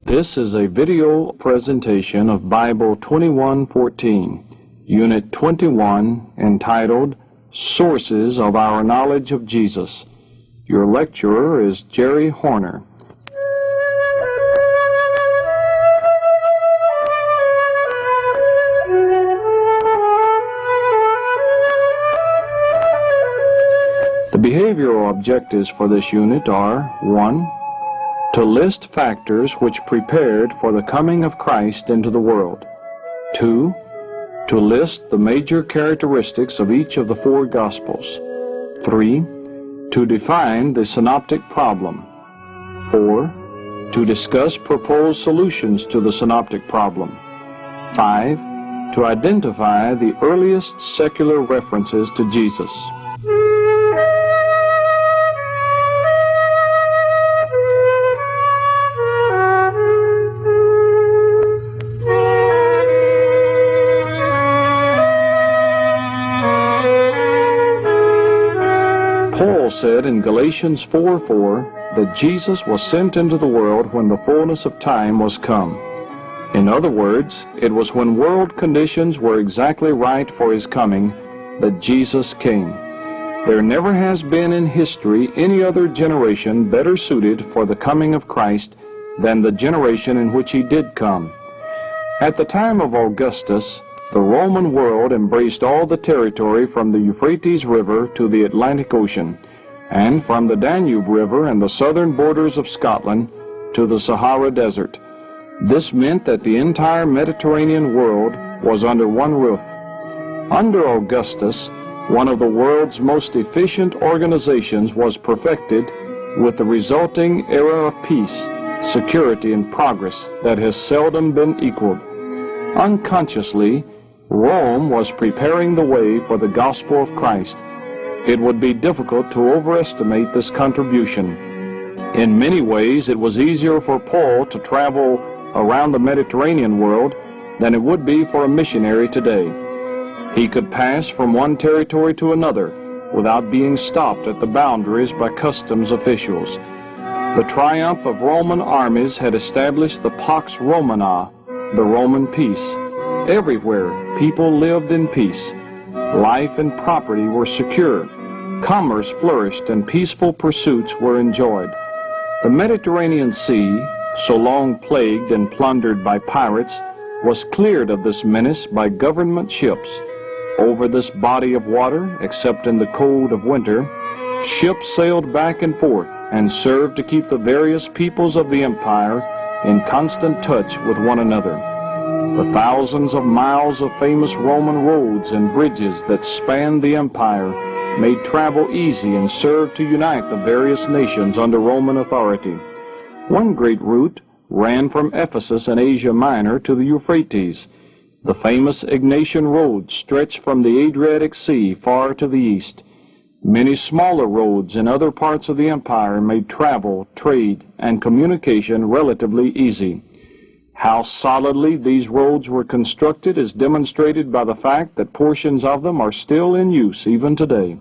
This is a video presentation of Bible 2114, Unit 21, entitled Sources of Our Knowledge of Jesus. Your lecturer is Jerry Horner. The behavioral objectives for this unit are 1. To list factors which prepared for the coming of Christ into the world. 2. To list the major characteristics of each of the four Gospels. 3. To define the synoptic problem. 4. To discuss proposed solutions to the synoptic problem. 5. To identify the earliest secular references to Jesus. Paul said in Galatians 4:4 that Jesus was sent into the world when the fullness of time was come. In other words, it was when world conditions were exactly right for his coming that Jesus came. There never has been in history any other generation better suited for the coming of Christ than the generation in which he did come. At the time of Augustus, the Roman world embraced all the territory from the Euphrates River to the Atlantic Ocean, and from the Danube River and the southern borders of Scotland to the Sahara Desert. This meant that the entire Mediterranean world was under one roof. Under Augustus, one of the world's most efficient organizations was perfected, with the resulting era of peace, security, and progress that has seldom been equaled. Unconsciously, Rome was preparing the way for the gospel of Christ. It would be difficult to overestimate this contribution. In many ways, it was easier for Paul to travel around the Mediterranean world than it would be for a missionary today. He could pass from one territory to another without being stopped at the boundaries by customs officials. The triumph of Roman armies had established the Pax Romana, the Roman peace. Everywhere, people lived in peace. Life and property were secure. Commerce flourished and peaceful pursuits were enjoyed. The Mediterranean Sea, so long plagued and plundered by pirates, was cleared of this menace by government ships. Over this body of water, except in the cold of winter, ships sailed back and forth and served to keep the various peoples of the empire in constant touch with one another. The thousands of miles of famous Roman roads and bridges that spanned the empire made travel easy and served to unite the various nations under Roman authority. One great route ran from Ephesus in Asia Minor to the Euphrates. The famous Egnatian Road stretched from the Adriatic Sea far to the east. Many smaller roads in other parts of the empire made travel, trade, and communication relatively easy. How solidly these roads were constructed is demonstrated by the fact that portions of them are still in use even today.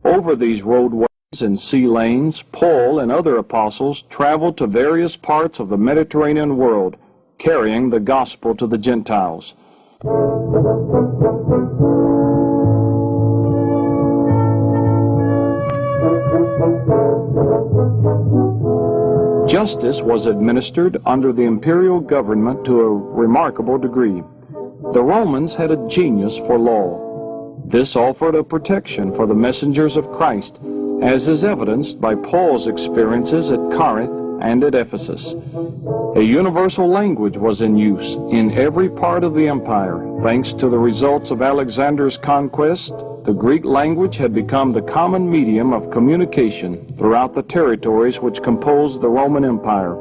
Over these roadways and sea lanes, Paul and other apostles traveled to various parts of the Mediterranean world, carrying the gospel to the Gentiles. Justice was administered under the imperial government to a remarkable degree. The Romans had a genius for law. This offered a protection for the messengers of Christ, as is evidenced by Paul's experiences at Corinth and at Ephesus. A universal language was in use in every part of the empire. Thanks to the results of Alexander's conquest, the Greek language had become the common medium of communication throughout the territories which composed the Roman Empire.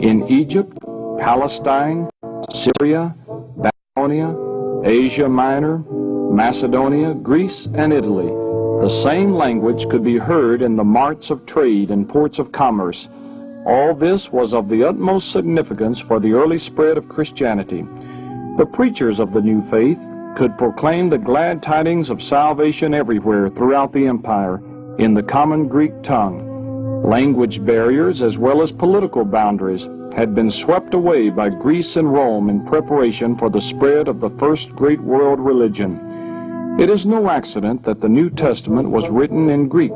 In Egypt, Palestine, Syria, Babylonia, Asia Minor, Macedonia, Greece, and Italy, the same language could be heard in the marts of trade and ports of commerce. All this was of the utmost significance for the early spread of Christianity. The preachers of the new faith could proclaim the glad tidings of salvation everywhere throughout the empire in the common Greek tongue. Language barriers as well as political boundaries had been swept away by Greece and Rome in preparation for the spread of the first great world religion. It is no accident that the New Testament was written in Greek,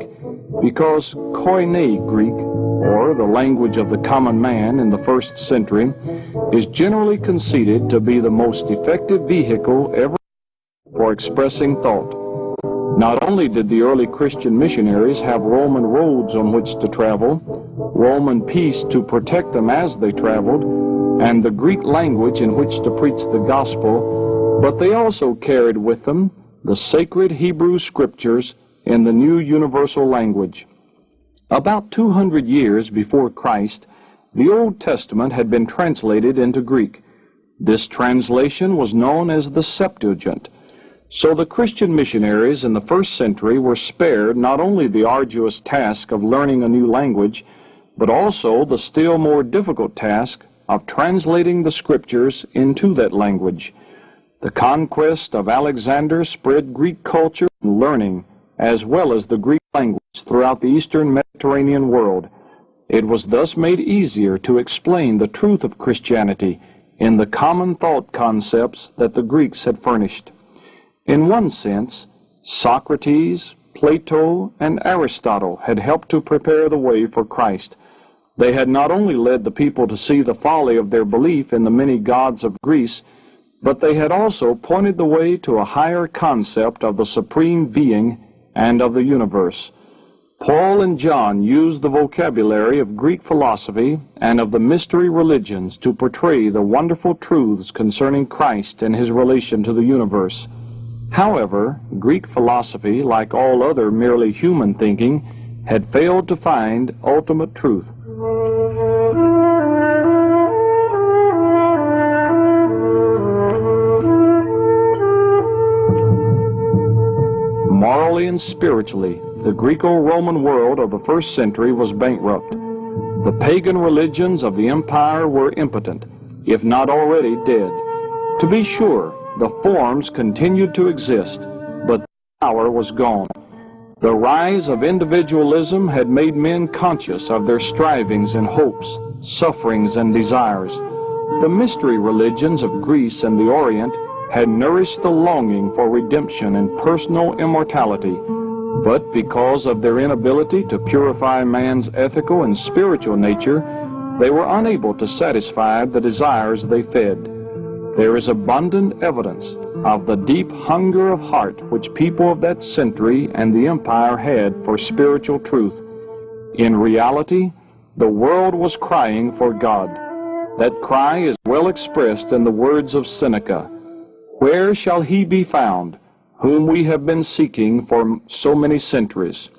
because Koine Greek, or the language of the common man in the first century, is generally conceded to be the most effective vehicle ever for expressing thought. Not only did the early Christian missionaries have Roman roads on which to travel, Roman peace to protect them as they traveled, and the Greek language in which to preach the gospel, but they also carried with them the sacred Hebrew scriptures in the new universal language. About 200 years before Christ, the Old Testament had been translated into Greek. This translation was known as the Septuagint. So the Christian missionaries in the first century were spared not only the arduous task of learning a new language, but also the still more difficult task of translating the scriptures into that language. The conquest of Alexander spread Greek culture and learning, as well as the Greek language, throughout the eastern Mediterranean world. It was thus made easier to explain the truth of Christianity in the common thought concepts that the Greeks had furnished. In one sense, Socrates, Plato, and Aristotle had helped to prepare the way for Christ. They had not only led the people to see the folly of their belief in the many gods of Greece, but they had also pointed the way to a higher concept of the supreme being and of the universe. Paul and John used the vocabulary of Greek philosophy and of the mystery religions to portray the wonderful truths concerning Christ and his relation to the universe. However, Greek philosophy, like all other merely human thinking, had failed to find ultimate truth. Morally and spiritually, the Greco-Roman world of the first century was bankrupt. The pagan religions of the empire were impotent, if not already dead. To be sure, the forms continued to exist, but the power was gone. The rise of individualism had made men conscious of their strivings and hopes, sufferings and desires. The mystery religions of Greece and the Orient had nourished the longing for redemption and personal immortality, but because of their inability to purify man's ethical and spiritual nature, they were unable to satisfy the desires they fed. There is abundant evidence of the deep hunger of heart which people of that century and the empire had for spiritual truth. In reality, the world was crying for God. That cry is well expressed in the words of Seneca, "Where shall he be found, whom we have been seeking for so many centuries?"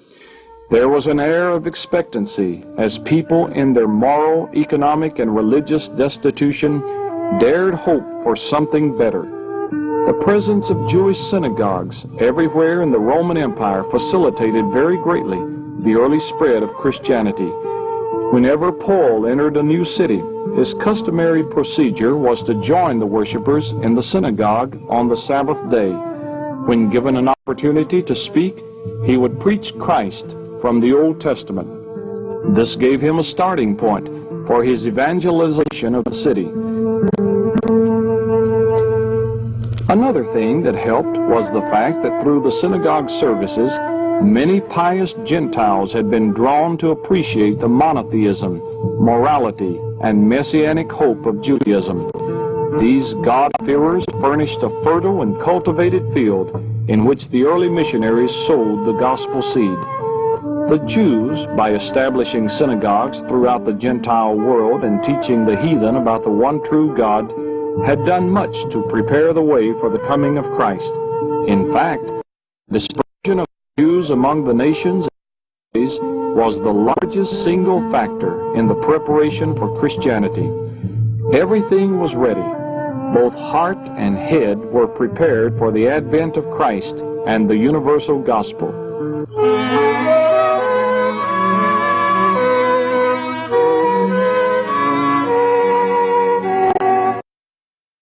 There was an air of expectancy as people in their moral, economic, and religious destitution dared hope for something better. The presence of Jewish synagogues everywhere in the Roman Empire facilitated very greatly the early spread of Christianity. Whenever Paul entered a new city, his customary procedure was to join the worshipers in the synagogue on the Sabbath day. When given an opportunity to speak, he would preach Christ from the Old Testament. This gave him a starting point for his evangelization of the city. Another thing that helped was the fact that through the synagogue services, many pious Gentiles had been drawn to appreciate the monotheism, morality, and messianic hope of Judaism. These God-fearers furnished a fertile and cultivated field in which the early missionaries sowed the gospel seed. The Jews, by establishing synagogues throughout the Gentile world and teaching the heathen about the one true God, had done much to prepare the way for the coming of Christ. In fact, the dispersion of Jews among the nations was the largest single factor in the preparation for Christianity. Everything was ready. Both heart and head were prepared for the advent of Christ and the universal gospel.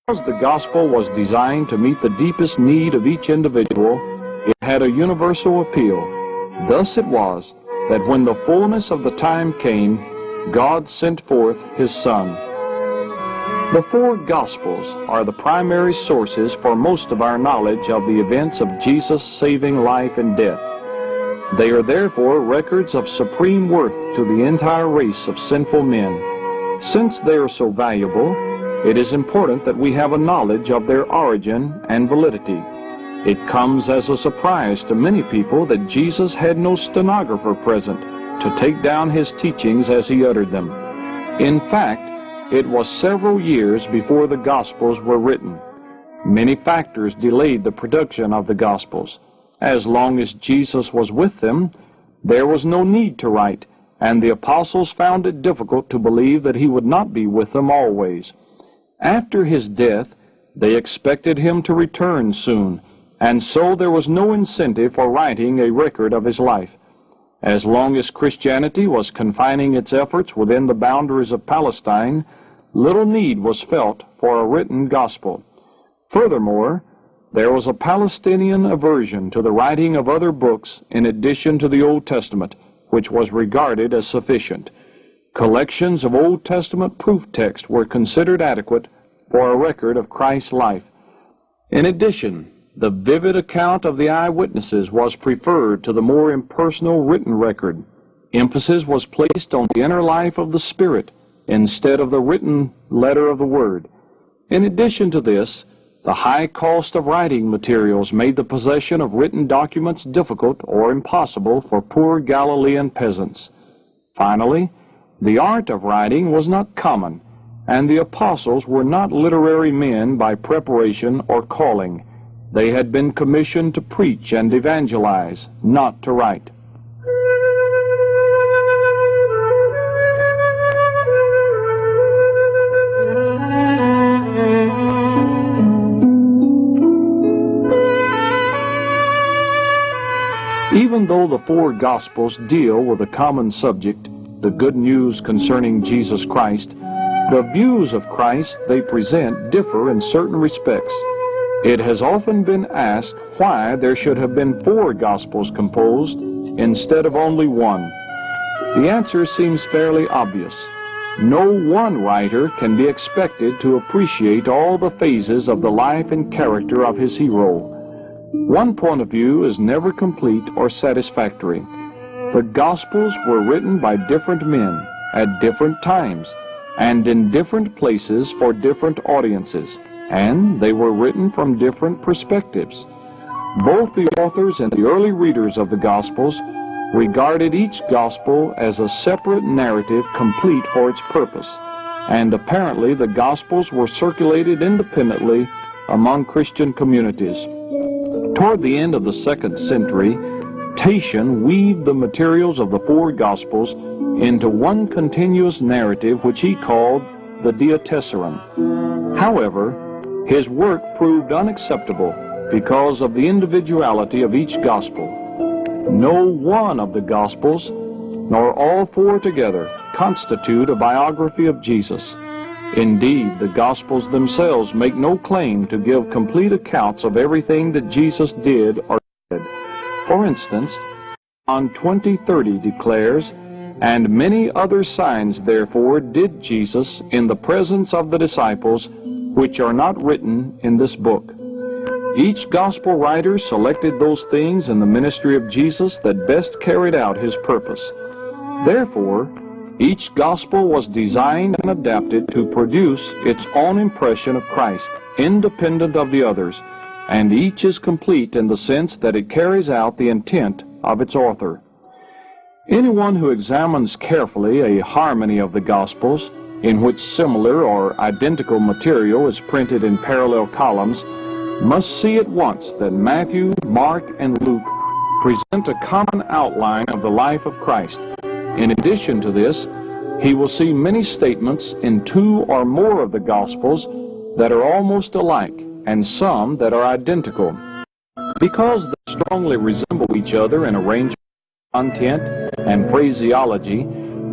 Because the gospel was designed to meet the deepest need of each individual, it had a universal appeal. Thus it was that when the fullness of the time came, God sent forth His Son. The four Gospels are the primary sources for most of our knowledge of the events of Jesus' saving life and death. They are therefore records of supreme worth to the entire race of sinful men. Since they are so valuable, it is important that we have a knowledge of their origin and validity. It comes as a surprise to many people that Jesus had no stenographer present to take down His teachings as He uttered them. In fact, it was several years before the Gospels were written. Many factors delayed the production of the Gospels. As long as Jesus was with them, there was no need to write, and the apostles found it difficult to believe that He would not be with them always. After His death, they expected Him to return soon, and so there was no incentive for writing a record of His life. As long as Christianity was confining its efforts within the boundaries of Palestine, little need was felt for a written gospel. Furthermore, there was a Palestinian aversion to the writing of other books in addition to the Old Testament, which was regarded as sufficient. Collections of Old Testament proof texts were considered adequate for a record of Christ's life. In addition, the vivid account of the eyewitnesses was preferred to the more impersonal written record. Emphasis was placed on the inner life of the Spirit instead of the written letter of the Word. In addition to this, the high cost of writing materials made the possession of written documents difficult or impossible for poor Galilean peasants. Finally, the art of writing was not common, and the apostles were not literary men by preparation or calling. They had been commissioned to preach and evangelize, not to write. Even though the four Gospels deal with a common subject, the good news concerning Jesus Christ, the views of Christ they present differ in certain respects. It has often been asked why there should have been four Gospels composed instead of only one. The answer seems fairly obvious. No one writer can be expected to appreciate all the phases of the life and character of his hero. One point of view is never complete or satisfactory. The Gospels were written by different men at different times and in different places for different audiences, and they were written from different perspectives. Both the authors and the early readers of the Gospels regarded each Gospel as a separate narrative complete for its purpose, and apparently the Gospels were circulated independently among Christian communities. Toward the end of the 2nd century, Tatian weaved the materials of the four Gospels into one continuous narrative which he called the Diatessaron. However, his work proved unacceptable because of the individuality of each Gospel. No one of the Gospels, nor all four together, constitute a biography of Jesus. Indeed, the Gospels themselves make no claim to give complete accounts of everything that Jesus did or said. For instance, John 20:30 declares, "And many other signs therefore did Jesus in the presence of the disciples, which are not written in this book." Each Gospel writer selected those things in the ministry of Jesus that best carried out his purpose. Therefore, each Gospel was designed and adapted to produce its own impression of Christ, independent of the others, and each is complete in the sense that it carries out the intent of its author. Anyone who examines carefully a harmony of the Gospels, in which similar or identical material is printed in parallel columns, must see at once that Matthew, Mark, and Luke present a common outline of the life of Christ. In addition to this, he will see many statements in two or more of the Gospels that are almost alike, and some that are identical. Because they strongly resemble each other in arrangement, content, and phraseology,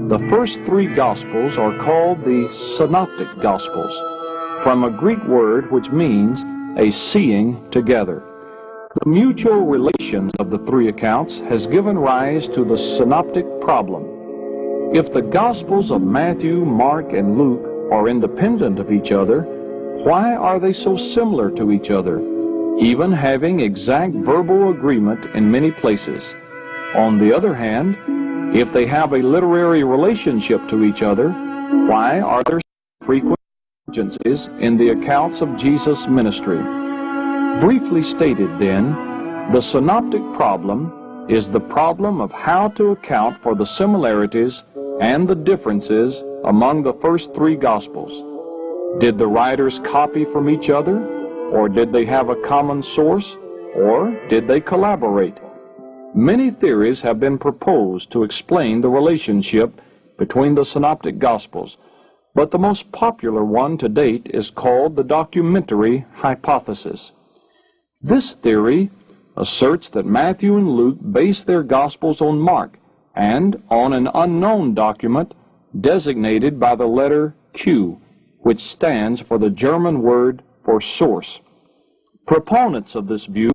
the first three Gospels are called the Synoptic Gospels, from a Greek word which means a seeing together. The mutual relations of the three accounts has given rise to the synoptic problem. If the Gospels of Matthew, Mark, and Luke are independent of each other, why are they so similar to each other, even having exact verbal agreement in many places? On the other hand, if they have a literary relationship to each other, why are there frequent divergences in the accounts of Jesus' ministry? Briefly stated, then, the synoptic problem is the problem of how to account for the similarities and the differences among the first three Gospels. Did the writers copy from each other, or did they have a common source, or did they collaborate? Many theories have been proposed to explain the relationship between the synoptic Gospels, but the most popular one to date is called the documentary hypothesis. This theory asserts that Matthew and Luke base their Gospels on Mark and on an unknown document designated by the letter Q, which stands for the German word for source. Proponents of this view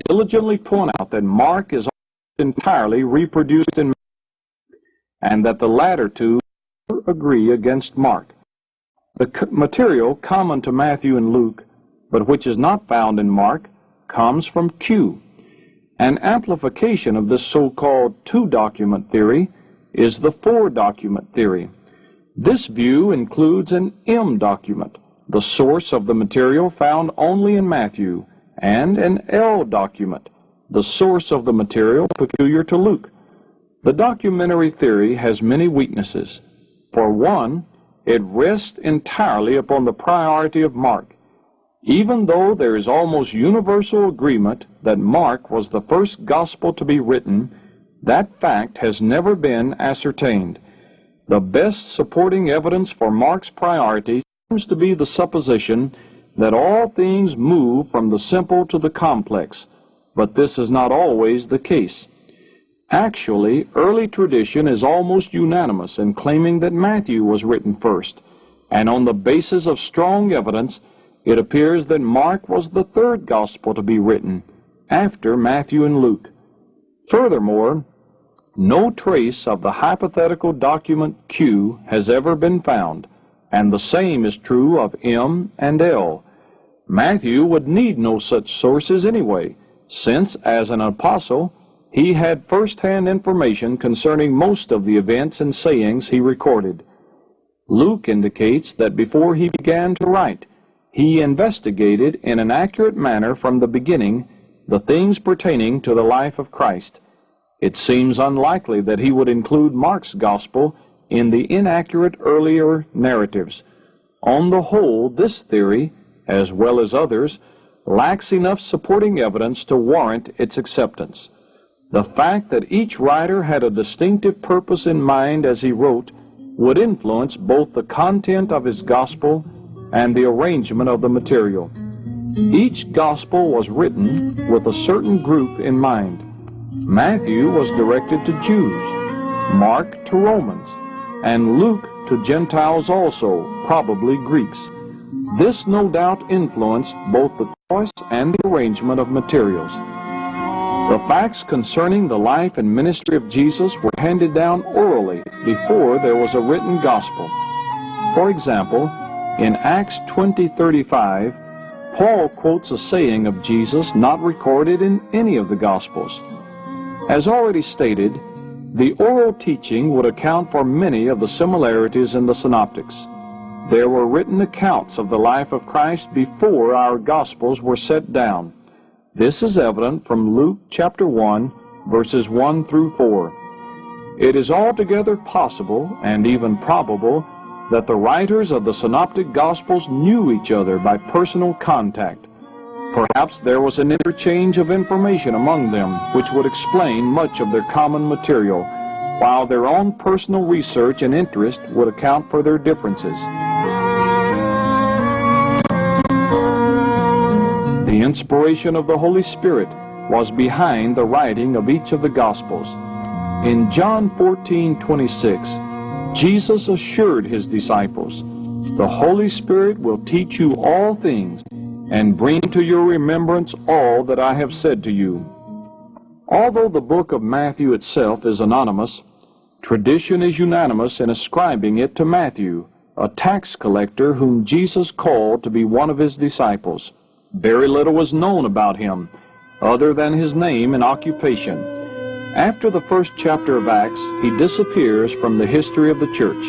diligently point out that Mark is entirely reproduced in Matthew, and that the latter two agree against Mark. The material common to Matthew and Luke, but which is not found in Mark, comes from Q. An amplification of this so-called two-document theory is the four-document theory. This view includes an M document, the source of the material found only in Matthew, and an L document, the source of the material peculiar to Luke. The documentary theory has many weaknesses. For one, it rests entirely upon the priority of Mark. Even though there is almost universal agreement that Mark was the first gospel to be written, that fact has never been ascertained. The best supporting evidence for Mark's priority seems to be the supposition that all things move from the simple to the complex, but this is not always the case. Actually, early tradition is almost unanimous in claiming that Matthew was written first, and on the basis of strong evidence, it appears that Mark was the third gospel to be written, after Matthew and Luke. Furthermore, no trace of the hypothetical document Q has ever been found, and the same is true of M and L. Matthew would need no such sources anyway, since, as an apostle, he had first-hand information concerning most of the events and sayings he recorded. Luke indicates that before he began to write, he investigated in an accurate manner from the beginning the things pertaining to the life of Christ. It seems unlikely that he would include Mark's gospel in the inaccurate earlier narratives. On the whole, this theory, as well as others, lacks enough supporting evidence to warrant its acceptance. The fact that each writer had a distinctive purpose in mind as he wrote would influence both the content of his gospel and the arrangement of the material. Each gospel was written with a certain group in mind. Matthew was directed to Jews, Mark to Romans, and Luke to Gentiles also, probably Greeks. This no doubt influenced both the choice and the arrangement of materials. The facts concerning the life and ministry of Jesus were handed down orally before there was a written gospel. For example, in Acts 20:35, Paul quotes a saying of Jesus not recorded in any of the Gospels. As already stated, the oral teaching would account for many of the similarities in the synoptics. There were written accounts of the life of Christ before our Gospels were set down. This is evident from Luke chapter 1, verses 1 through 4. It is altogether possible and even probable that the writers of the synoptic Gospels knew each other by personal contact. Perhaps there was an interchange of information among them which would explain much of their common material, while their own personal research and interest would account for their differences. The inspiration of the Holy Spirit was behind the writing of each of the Gospels. In John 14:26, Jesus assured his disciples, "The Holy Spirit will teach you all things and bring to your remembrance all that I have said to you. Although the book of Matthew itself is anonymous, tradition is unanimous in ascribing it to Matthew, a tax collector whom Jesus called to be one of his disciples. Very little was known about him, other than his name and occupation. After the first chapter of Acts, he disappears from the history of the church.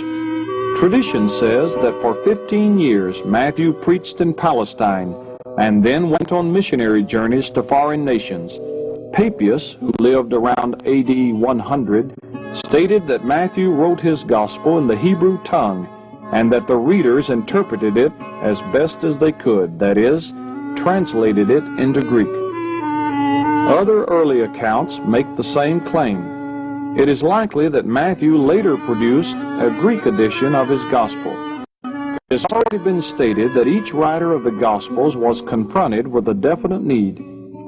Tradition says that for 15 years Matthew preached in Palestine and then went on missionary journeys to foreign nations. Papias, who lived around AD 100, stated that Matthew wrote his gospel in the Hebrew tongue and that the readers interpreted it as best as they could, that is, translated it into Greek. Other early accounts make the same claim. It is likely that Matthew later produced a Greek edition of his gospel. It has already been stated that each writer of the Gospels was confronted with a definite need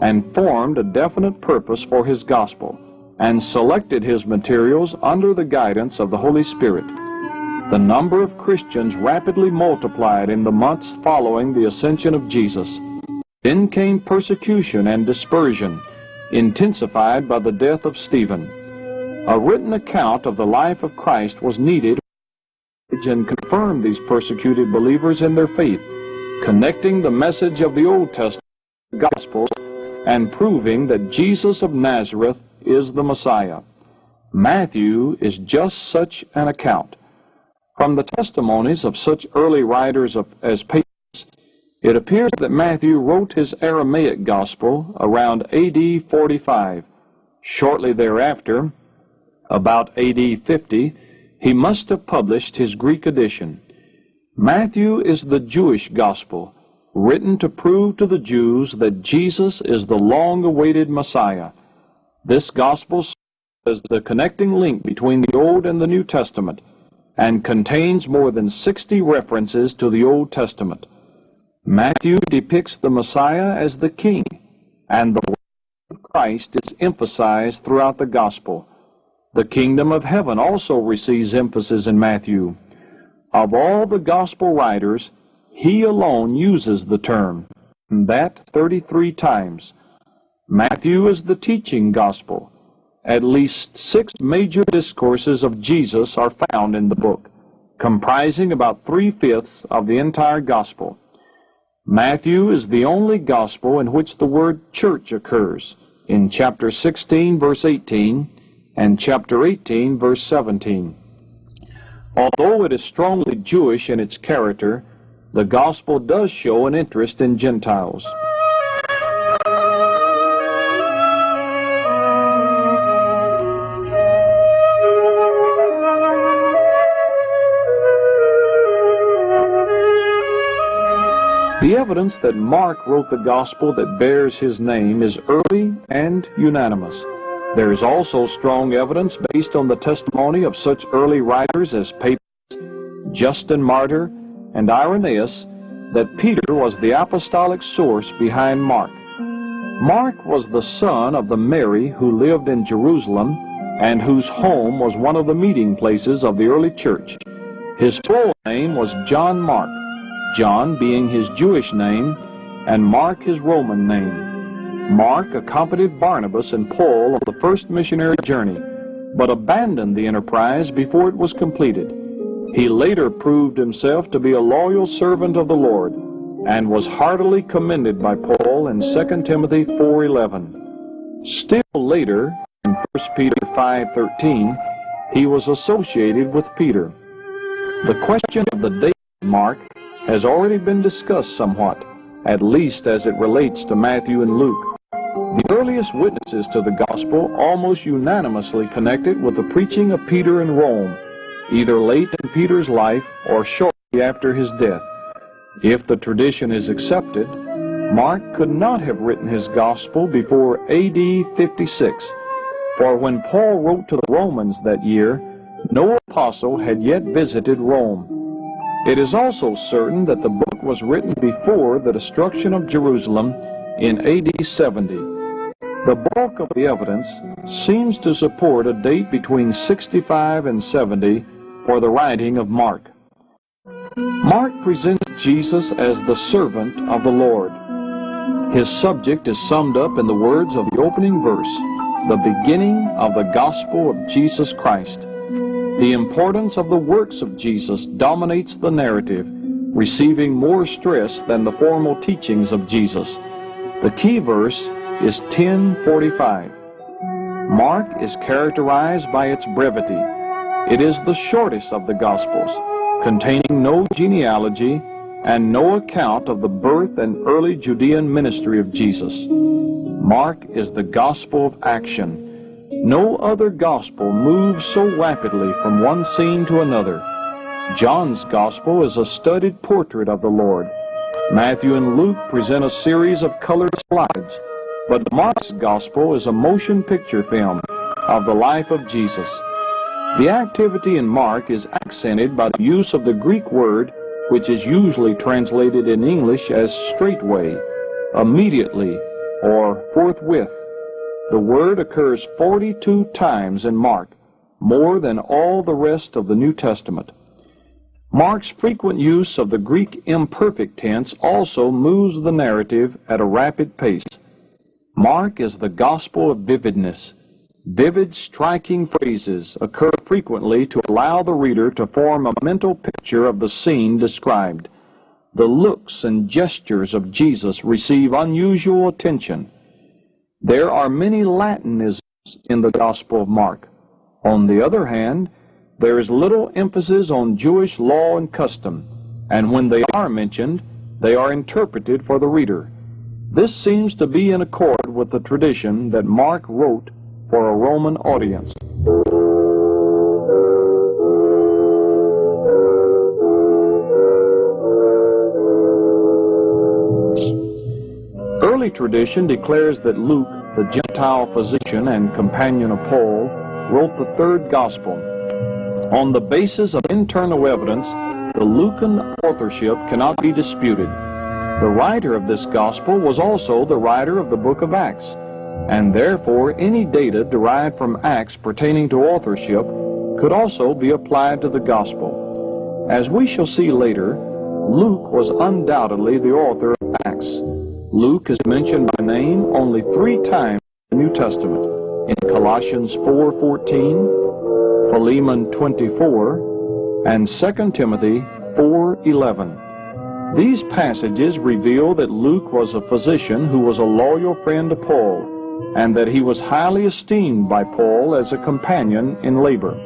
and formed a definite purpose for his gospel and selected his materials under the guidance of the Holy Spirit. The number of Christians rapidly multiplied in the months following the ascension of Jesus. Then came persecution and dispersion, intensified by the death of Stephen. A written account of the life of Christ was needed and confirm these persecuted believers in their faith, connecting the message of the Old Testament Gospels and proving that Jesus of Nazareth is the Messiah. Matthew is just such an account. From the testimonies of such early writers as Papias, it appears that Matthew wrote his Aramaic Gospel around AD 45. Shortly thereafter, about AD 50, he must have published his Greek edition. Matthew is the Jewish Gospel, written to prove to the Jews that Jesus is the long-awaited Messiah. This Gospel serves as the connecting link between the Old and the New Testament and contains more than 60 references to the Old Testament. Matthew depicts the Messiah as the King, and the word of Christ is emphasized throughout the Gospel. The kingdom of heaven also receives emphasis in Matthew. Of all the Gospel writers, he alone uses the term, and that 33 times. Matthew is the teaching Gospel. At least 6 major discourses of Jesus are found in the book, comprising about 3/5 of the entire Gospel. Matthew is the only Gospel in which the word church occurs, in chapter 16, verse 18, and chapter 18, verse 17. Although it is strongly Jewish in its character, the Gospel does show an interest in Gentiles. The evidence that Mark wrote the Gospel that bears his name is early and unanimous. There is also strong evidence based on the testimony of such early writers as Papias, Justin Martyr, and Irenaeus that Peter was the apostolic source behind Mark. Mark was the son of the Mary who lived in Jerusalem and whose home was one of the meeting places of the early church. His full name was John Mark, John being his Jewish name and Mark his Roman name. Mark accompanied Barnabas and Paul on the first missionary journey, but abandoned the enterprise before it was completed. He later proved himself to be a loyal servant of the Lord and was heartily commended by Paul in 2 Timothy 4:11. Still later, in 1 Peter 5:13, he was associated with Peter. The question of the date of Mark has already been discussed somewhat, at least as it relates to Matthew and Luke. The earliest witnesses to the Gospel almost unanimously connected with the preaching of Peter in Rome, either late in Peter's life or shortly after his death. If the tradition is accepted, Mark could not have written his Gospel before AD 56, for when Paul wrote to the Romans that year, no apostle had yet visited Rome. It is also certain that the book was written before the destruction of Jerusalem in AD 70. The bulk of the evidence seems to support a date between 65 and 70 for the writing of Mark. Mark presents Jesus as the servant of the Lord. His subject is summed up in the words of the opening verse, the beginning of the gospel of Jesus Christ. The importance of the works of Jesus dominates the narrative, receiving more stress than the formal teachings of Jesus. The key verse is 10:45. Mark is characterized by its brevity. It is the shortest of the Gospels, containing no genealogy and no account of the birth and early Judean ministry of Jesus. Mark is the gospel of action. No other gospel moves so rapidly from one scene to another. John's gospel is a studied portrait of the Lord. Matthew and Luke present a series of colored slides, but Mark's gospel is a motion picture film of the life of Jesus. The activity in Mark is accented by the use of the Greek word, which is usually translated in English as straightway, immediately, or forthwith. The word occurs 42 times in Mark, more than all the rest of the New Testament. Mark's frequent use of the Greek imperfect tense also moves the narrative at a rapid pace. Mark is the gospel of vividness. Vivid, striking phrases occur frequently to allow the reader to form a mental picture of the scene described. The looks and gestures of Jesus receive unusual attention. There are many Latinisms in the Gospel of Mark. On the other hand, there is little emphasis on Jewish law and custom, and when they are mentioned, they are interpreted for the reader. This seems to be in accord with the tradition that Mark wrote for a Roman audience. Early tradition declares that Luke, the Gentile physician and companion of Paul, wrote the third gospel. On the basis of internal evidence, the Lucan authorship cannot be disputed. The writer of this gospel was also the writer of the book of Acts, and therefore any data derived from Acts pertaining to authorship could also be applied to the gospel. As we shall see later, Luke was undoubtedly the author of Acts. Luke is mentioned by name only 3 times in the New Testament, in Colossians 4:14, Philemon 24, and 2 Timothy 4:11. These passages reveal that Luke was a physician who was a loyal friend to Paul, and that he was highly esteemed by Paul as a companion in labor.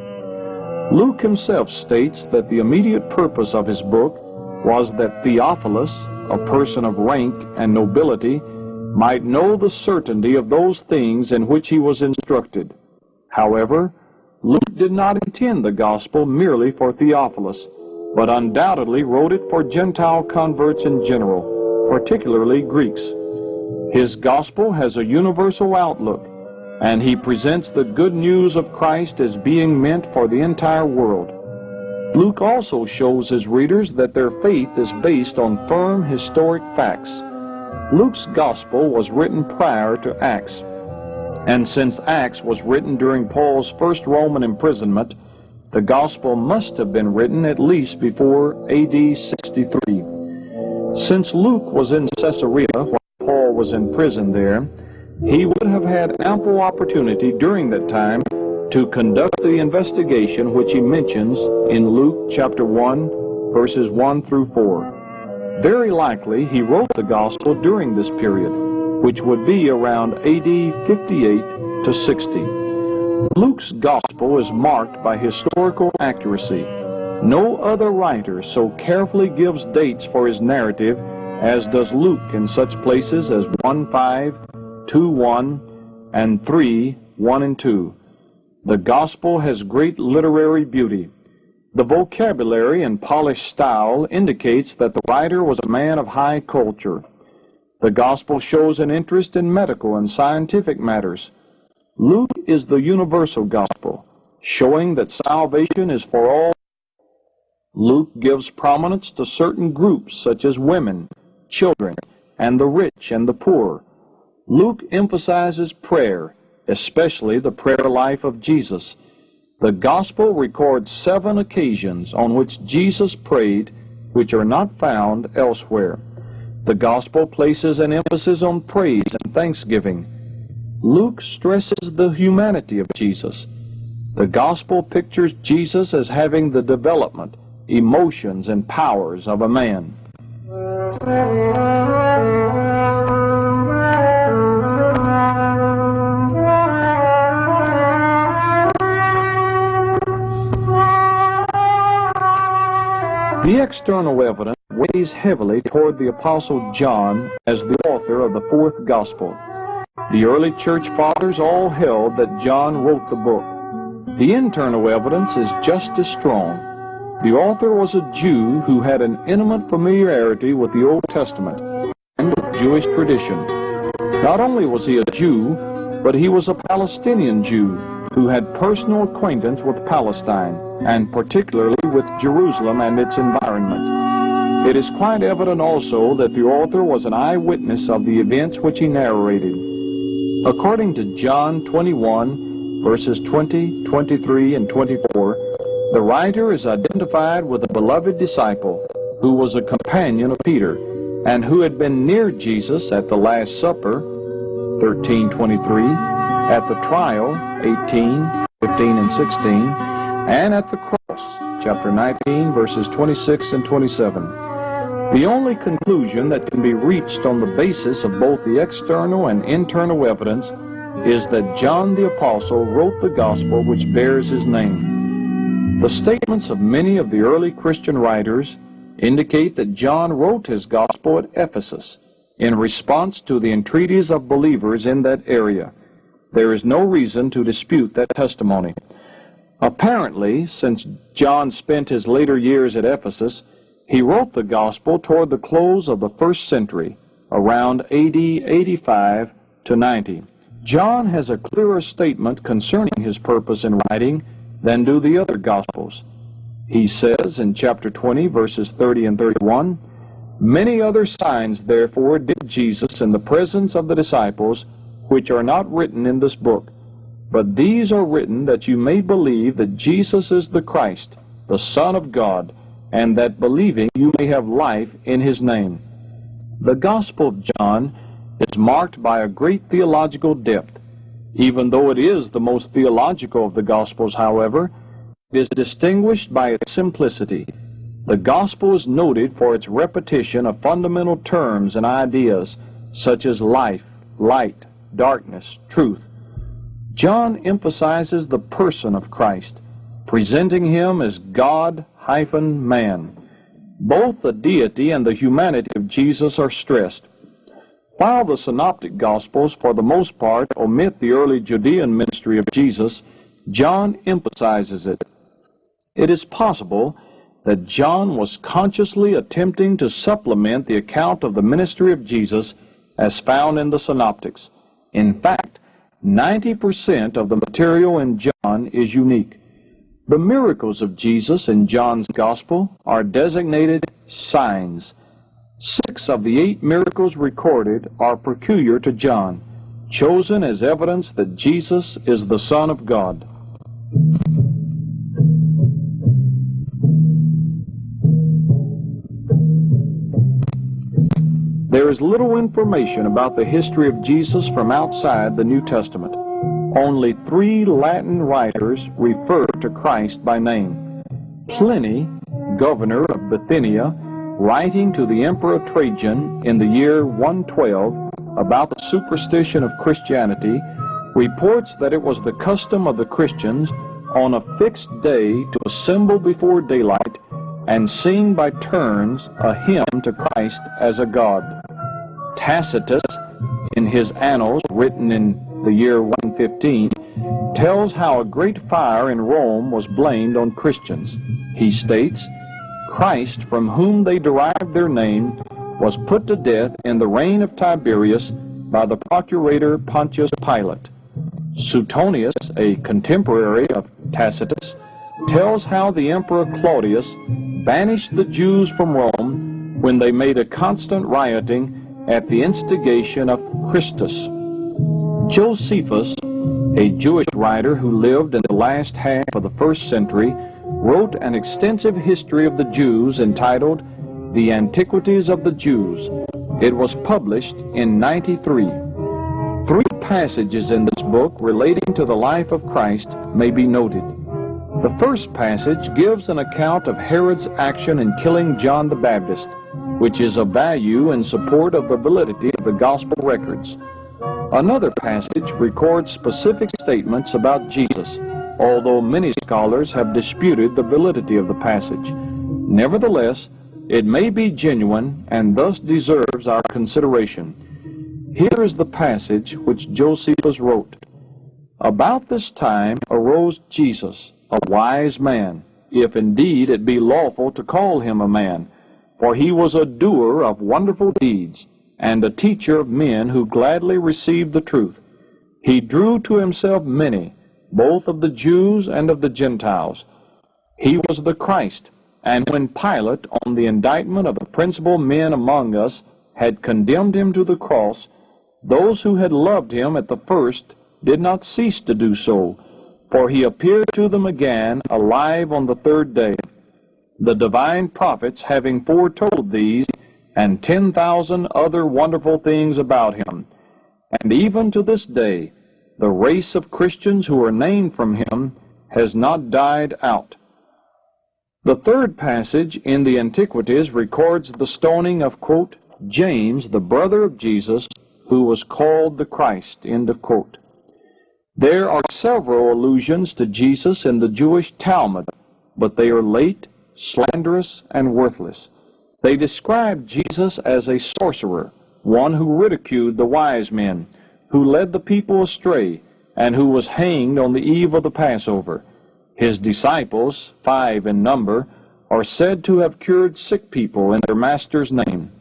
Luke himself states that the immediate purpose of his book was that Theophilus, a person of rank and nobility, might know the certainty of those things in which he was instructed. However, Luke did not intend the gospel merely for Theophilus, but undoubtedly wrote it for Gentile converts in general, particularly Greeks. His gospel has a universal outlook, and he presents the good news of Christ as being meant for the entire world. Luke also shows his readers that their faith is based on firm historic facts. Luke's gospel was written prior to Acts, and since Acts was written during Paul's first Roman imprisonment, the gospel must have been written at least before AD 63. Since Luke was in Caesarea while Paul was in prison there, he would have had ample opportunity during that time to conduct the investigation which he mentions in Luke chapter 1, verses 1 through 4. Very likely he wrote the gospel during this period, which would be around AD 58 to 60. Luke's gospel is marked by historical accuracy. No other writer so carefully gives dates for his narrative as does Luke in such places as 1:5, 2:1, and 3:1 and 2. The gospel has great literary beauty. The vocabulary and polished style indicates that the writer was a man of high culture. The gospel shows an interest in medical and scientific matters. Luke is the universal gospel, showing that salvation is for all. Luke gives prominence to certain groups such as women, children, and the rich and the poor. Luke emphasizes prayer, especially the prayer life of Jesus. The Gospel records 7 occasions on which Jesus prayed, which are not found elsewhere. The Gospel places an emphasis on praise and thanksgiving. Luke stresses the humanity of Jesus. The Gospel pictures Jesus as having the development, emotions, and powers of a man. The external evidence weighs heavily toward the Apostle John as the author of the fourth Gospel. The early church fathers all held that John wrote the book. The internal evidence is just as strong. The author was a Jew who had an intimate familiarity with the Old Testament and with Jewish tradition. Not only was he a Jew, but he was a Palestinian Jew who had personal acquaintance with Palestine, and particularly with Jerusalem and its environment. It is quite evident also that the author was an eyewitness of the events which he narrated. According to John 21, verses 20, 23, and 24, the writer is identified with a beloved disciple who was a companion of Peter and who had been near Jesus at the Last Supper, 13:23, at the trial, 18, 15, and 16, and at the cross, chapter 19, verses 26 and 27. The only conclusion that can be reached on the basis of both the external and internal evidence is that John the Apostle wrote the gospel which bears his name. The statements of many of the early Christian writers indicate that John wrote his gospel at Ephesus in response to the entreaties of believers in that area. There is no reason to dispute that testimony. Apparently, since John spent his later years at Ephesus, he wrote the gospel toward the close of the first century, around AD 85 to 90. John has a clearer statement concerning his purpose in writing than do the other gospels. He says in chapter 20, verses 30 and 31, "Many other signs, therefore, did Jesus in the presence of the disciples, which are not written in this book. But these are written that you may believe that Jesus is the Christ, the Son of God, and that believing you may have life in his name." The Gospel of John is marked by a great theological depth. Even though it is the most theological of the Gospels, however, it is distinguished by its simplicity. The Gospel is noted for its repetition of fundamental terms and ideas, such as life, light, darkness, truth. John emphasizes the person of Christ, presenting him as God-man. Both the deity and the humanity of Jesus are stressed. While the Synoptic Gospels, for the most part, omit the early Judean ministry of Jesus, John emphasizes it. It is possible that John was consciously attempting to supplement the account of the ministry of Jesus as found in the Synoptics. In fact, 90% of the material in John is unique. The miracles of Jesus in John's Gospel are designated signs. 6 of the 8 miracles recorded are peculiar to John, chosen as evidence that Jesus is the Son of God. There is little information about the history of Jesus from outside the New Testament. Only 3 Latin writers refer to Christ by name. Pliny, governor of Bithynia, writing to the Emperor Trajan in the year 112 about the superstition of Christianity, reports that it was the custom of the Christians on a fixed day to assemble before daylight and sing by turns a hymn to Christ as a god. Tacitus, in his Annals, written in the year 115, tells how a great fire in Rome was blamed on Christians. He states, "Christ, from whom they derived their name, was put to death in the reign of Tiberius by the procurator Pontius Pilate." Suetonius, a contemporary of Tacitus, tells how the Emperor Claudius banished the Jews from Rome when they made a constant rioting at the instigation of Christus. Josephus, a Jewish writer who lived in the last half of the 1st century, wrote an extensive history of the Jews entitled The Antiquities of the Jews. It was published in 93. 3 passages in this book relating to the life of Christ may be noted. The first passage gives an account of Herod's action in killing John the Baptist, which is of value in support of the validity of the gospel records. Another passage records specific statements about Jesus, although many scholars have disputed the validity of the passage. Nevertheless, it may be genuine and thus deserves our consideration. Here is the passage which Josephus wrote. About this time arose Jesus, a wise man, if indeed it be lawful to call him a man, for he was a doer of wonderful deeds, and a teacher of men who gladly received the truth. He drew to himself many, both of the Jews and of the Gentiles. He was the Christ, and when Pilate, on the indictment of the principal men among us, had condemned him to the cross, those who had loved him at the first did not cease to do so, for he appeared to them again alive on the 3rd day, the divine prophets having foretold these and 10,000 other wonderful things about him. And even to this day, the race of Christians who are named from him has not died out. The third passage in the Antiquities records the stoning of, quote, James, the brother of Jesus, who was called the Christ, end of quote. There are several allusions to Jesus in the Jewish Talmud, but they are late, slanderous, and worthless. They describe Jesus as a sorcerer, one who ridiculed the wise men, who led the people astray, and who was hanged on the eve of the Passover. His disciples, 5 in number, are said to have cured sick people in their master's name.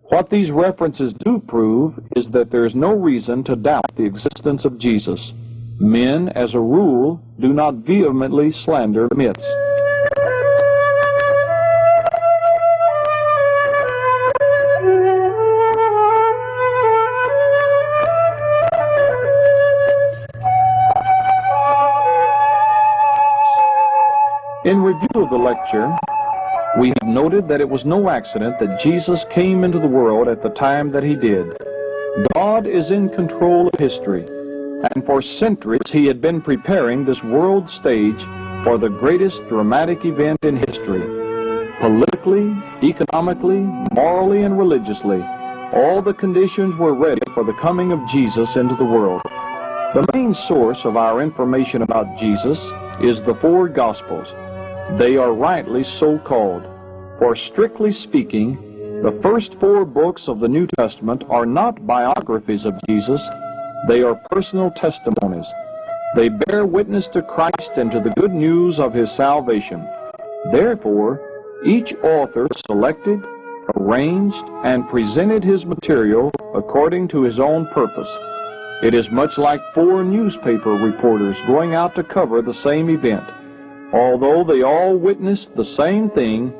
What these references do prove is that there is no reason to doubt the existence of Jesus. Men, as a rule, do not vehemently slander myths. In review of the lecture, we have noted that it was no accident that Jesus came into the world at the time that he did. God is in control of history, and for centuries he had been preparing this world stage for the greatest dramatic event in history. Politically, economically, morally, and religiously, all the conditions were ready for the coming of Jesus into the world. The main source of our information about Jesus is the 4 Gospels. They are rightly so called, for strictly speaking, the first 4 books of the New Testament are not biographies of Jesus, they are personal testimonies. They bear witness to Christ and to the good news of his salvation. Therefore, each author selected, arranged, and presented his material according to his own purpose. It is much like 4 newspaper reporters going out to cover the same event. Although they all witnessed the same thing,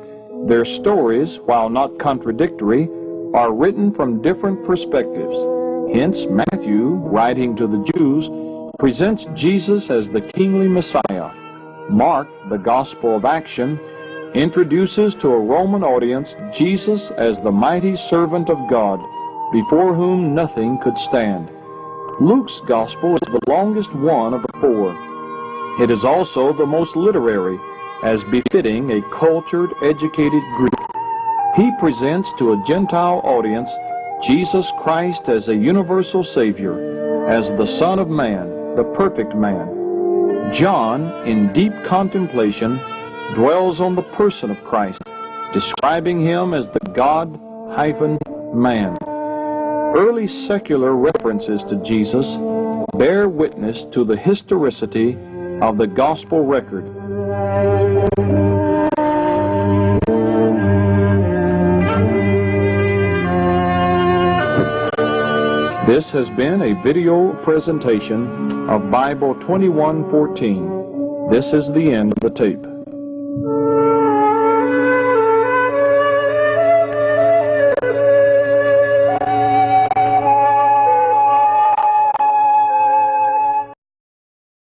their stories, while not contradictory, are written from different perspectives. Hence, Matthew, writing to the Jews, presents Jesus as the kingly Messiah. Mark, the Gospel of Action, introduces to a Roman audience Jesus as the mighty servant of God, before whom nothing could stand. Luke's Gospel is the longest one of the 4. It is also the most literary, as befitting a cultured, educated Greek. He presents to a Gentile audience Jesus Christ as a universal Savior, as the Son of Man, the perfect man. John, in deep contemplation, dwells on the person of Christ, describing him as the God-man. Early secular references to Jesus bear witness to the historicity of the gospel record. This has been a video presentation of Bible 2114. This is the end of the tape.